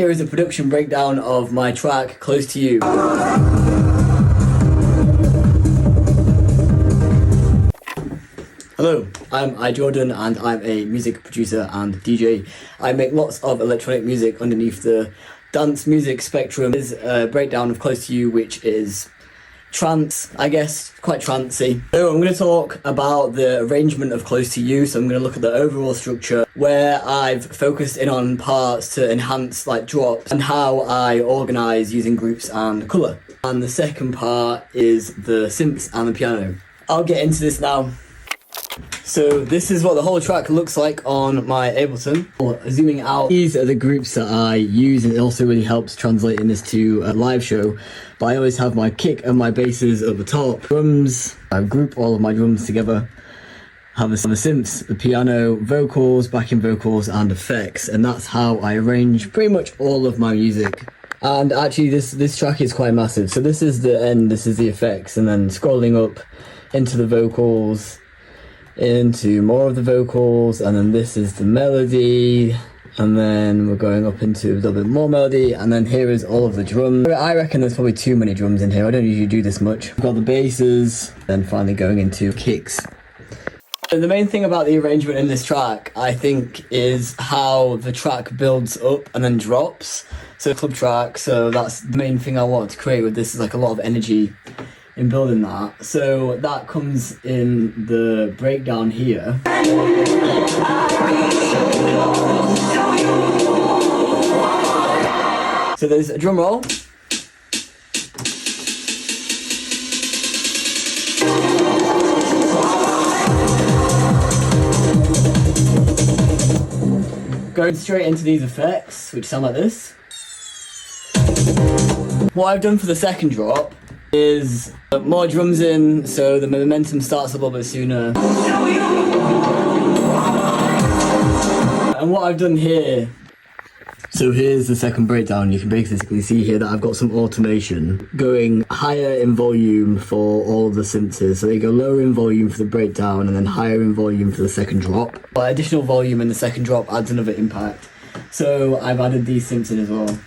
Here is a production breakdown of my track, Close to You. Hello, I'm iJordan and I'm a music producer and DJ. I make lots of electronic music underneath the dance music spectrum. There's a breakdown of Close to You, which is trance, I guess, quite trancey. So I'm going to talk about the arrangement of Close to You. So I'm going to look at the overall structure where I've focused in on parts to enhance like drops and how I organise using groups and colour. And the second part is the synths and the piano. I'll get into this now. So this is what the whole track looks like on my Ableton. Zooming out, these are the groups that I use, and it also really helps translating this to a live show. But I always have my kick and my basses at the top. Drums, I group all of my drums together. Have the synths, the piano, vocals, backing vocals and effects, and that's how I arrange pretty much all of my music. And actually this track is quite massive. So this is the end, this is the effects, and then scrolling up into the vocals, into more of the vocals, and then this is the melody, and then we're going up into a little bit more melody, and then here is all of the drums. I reckon there's probably too many drums in here. I don't usually do this much. We've got the basses, then finally going into kicks. The main thing about the arrangement in this track, I think, is how the track builds up and then drops. So club track, so that's the main thing I want to create with this, is like a lot of energy in building that. So that comes in the breakdown here. So there's a drum roll. Going straight into these effects, which sound like this. What I've done for the second drop is more drums in, so the momentum starts a little bit sooner. And what I've done here, so here's the second breakdown. You can basically see here that I've got some automation going higher in volume for all of the synths. So they go lower in volume for the breakdown and then higher in volume for the second drop. But additional volume in the second drop adds another impact. So I've added these synths in as well.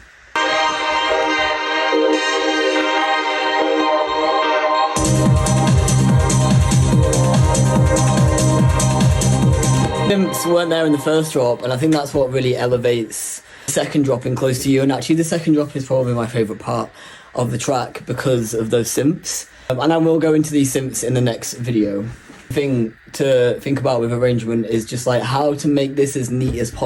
Synths weren't there in the first drop, and I think that's what really elevates the second drop in Close to You. And actually the second drop is probably my favourite part of the track because of those synths. And I will go into these synths in the next video. The thing to think about with arrangement is just like how to make this as neat as possible.